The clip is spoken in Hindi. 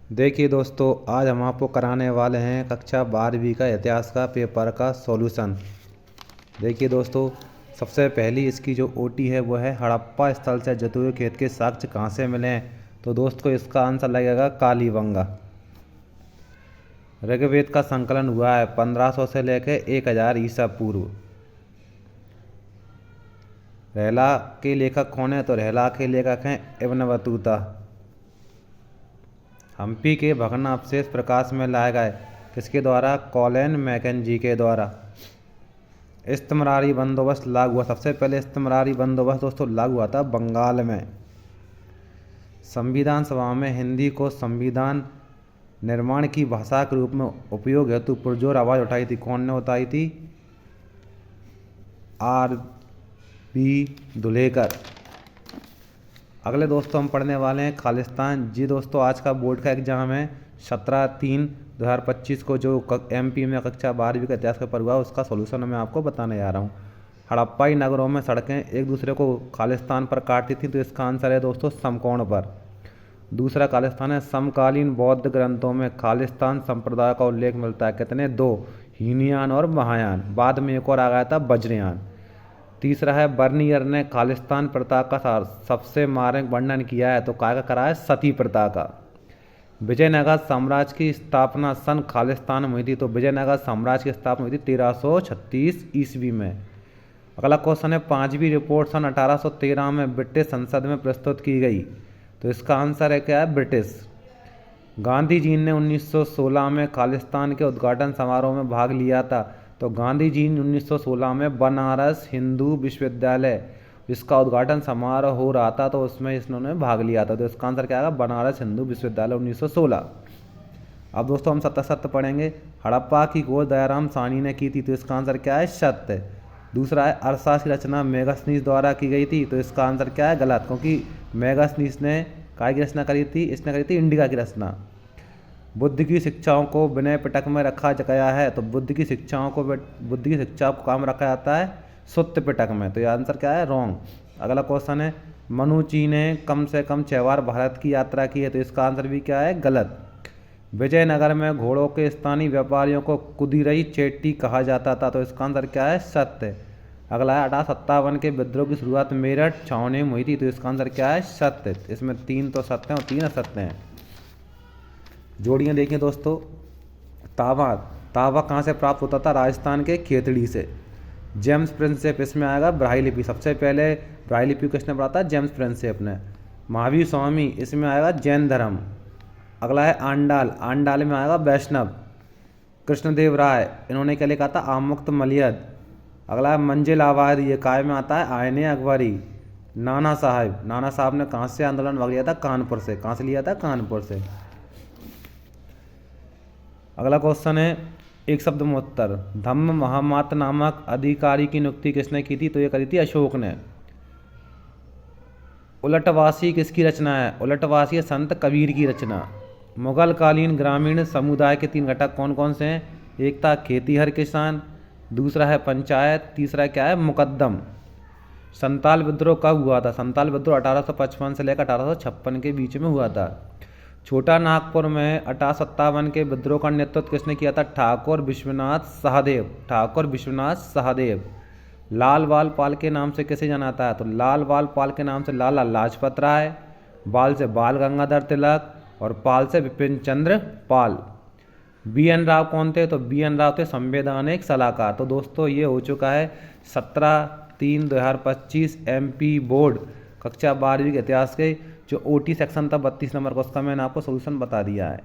देखिए दोस्तों, आज हम आपको कराने वाले हैं कक्षा 12वीं का इतिहास का पेपर का सॉल्यूशन। देखिए दोस्तों, सबसे पहली इसकी जो ओटी है वो है हड़प्पा स्थल से जते हुए खेत के साक्ष्य कहाँ से मिले हैं। तो दोस्तों इसका आंसर लगेगा कालीबंगा। ऋग्वेद का संकलन हुआ है 1500 से लेकर 1000 ईसा पूर्व। रहला के लेखक कौन है? तो रहला के लेखक हैं इब्न बतूता। हम्पी के भग्नावशेष प्रकाश में लाए गए किसके द्वारा? कॉलिन मैकेंजी के द्वारा। इस्तिमरारी बंदोबस्त लागू हुआ, सबसे पहले इस्तिमरारी बंदोबस्त दोस्तों लागू हुआ था बंगाल में। संविधान सभा में हिंदी को संविधान निर्माण की भाषा के रूप में उपयोग हेतु पुरजोर आवाज़ उठाई थी। कौन ने उठाई थी? R.B. धुलेकर। अगले दोस्तों हम पढ़ने वाले हैं खालिस्तान। जी दोस्तों, आज का बोर्ड का एग्जाम है 17/3/2025 को, जो MP में कक्षा 12वीं का इतिहास पेपर हुआ उसका सॉल्यूशन मैं आपको बताने जा रहा हूँ। हड़प्पाई नगरों में सड़कें एक दूसरे को खालिस्तान पर काटती थी, तो इसका आंसर है दोस्तों समकोण पर। दूसरा खालिस्तान है समकालीन बौद्ध ग्रंथों में खालिस्तान संप्रदाय का उल्लेख मिलता है। कितने? 2, हीनयान और महायान। बाद में एक और आ गया था वज्रयान। तीसरा है बर्नियर ने खालिस्तान प्रथा का सबसे मार्मिक वर्णन किया है, तो काय का करा है? सती प्रथा का। विजयनगर साम्राज्य की स्थापना सन खालिस्तान में हुई थी, तो विजयनगर साम्राज्य की स्थापना हुई थी 1336 ईस्वी में। अगला क्वेश्चन है 5वीं रिपोर्ट सन 1813 में ब्रिटिश संसद में प्रस्तुत की गई, तो इसका आंसर है क्या है? ब्रिटिश। गांधी जी ने 1916 में खालिस्तान के उद्घाटन समारोह में भाग लिया था, तो गांधी जी ने 1916 में बनारस हिंदू विश्वविद्यालय जिसका उद्घाटन समारोह हो रहा था, तो उसमें इन्होंने भाग लिया था, तो इसका आंसर क्या आएगा? बनारस हिंदू विश्वविद्यालय 1916। अब दोस्तों हम सत्य पढ़ेंगे। हड़प्पा की खोज दयाराम साहनी ने की थी, तो इसका आंसर क्या है? सत्य। दूसरा है अर्थशास्त्र की रचना मेगास्थनीज द्वारा की गई थी, तो इसका आंसर क्या है? गलत, क्योंकि मेगास्थनीज ने काय की रचना करी थी? इसने करी थी इंडिका की रचना। बुद्ध की शिक्षाओं को विनय पिटक में रखा गया है, तो बुद्ध की शिक्षाओं को काम रखा जाता है सुत्त पिटक में, तो यह आंसर क्या है? रॉन्ग। अगला क्वेश्चन है मनुची ने कम से कम 6 बार भारत की यात्रा की है, तो इसका आंसर भी क्या है? गलत। विजयनगर में घोड़ों के स्थानीय व्यापारियों को कुदिरई चेट्टी कहा जाता था, तो इसका आंसर क्या है? सत्य। अगला है 1857 के विद्रोह की शुरुआत मेरठ छावनी में हुई थी, तो इसका आंसर क्या है? सत्य। इसमें 3 तो सत्य हैं और 3 असत्य हैं। जोड़ियाँ देखें दोस्तों। तावा कहाँ से प्राप्त होता था? राजस्थान के खेतड़ी से। जेम्स प्रिंसेप, इसमें आएगा ब्राह्मी लिपि। सबसे पहले ब्राह्मी लिपि किसने पढ़ा था? जेम्स प्रिंसेप ने। महावीर स्वामी, इसमें आएगा जैन धर्म। अगला है आंडाल में आएगा वैष्णव। कृष्णदेव राय, इन्होंने क्या लिखा था? आमुक्त मलियद। अगला है मंजिल आबादी, ये काय में आता है? आयने अकबरी। नाना साहब ने कहाँ से आंदोलन भाग लिया था? कानपुर से। कहाँ से लिया था? कानपुर से। अगला क्वेश्चन है एक शब्द में उत्तर। धम्म महामात नामक अधिकारी की नियुक्ति किसने की थी? तो ये करी थी अशोक ने। उलटवासी किसकी रचना है? उलटवासी संत कबीर की रचना। मुगल कालीन ग्रामीण समुदाय के 3 घटक कौन कौन से हैं? एक था खेतीहर किसान, दूसरा है पंचायत, तीसरा क्या है? मुकद्दम। संताल विद्रोह कब हुआ था? संताल विद्रोह 1855 से लेकर 1856 के बीच में हुआ था। छोटा नागपुर में 1857 के विद्रोह का नेतृत्व किसने किया था? ठाकुर विश्वनाथ सहदेव। लाल बाल पाल के नाम से किसे जाना जाता है? तो लाल बाल पाल के नाम से लाला लाजपत राय, बाल से बाल गंगाधर तिलक और पाल से विपिन चंद्र पाल। BN राव कौन थे? तो BN राव थे संवैधानिक सलाहकार। तो दोस्तों ये हो चुका है 17/3/2025 MP बोर्ड कक्षा 12वीं के इतिहास के जो OT सेक्शन था 32 नंबर का, उसका मैंने आपको सोल्यूशन बता दिया है।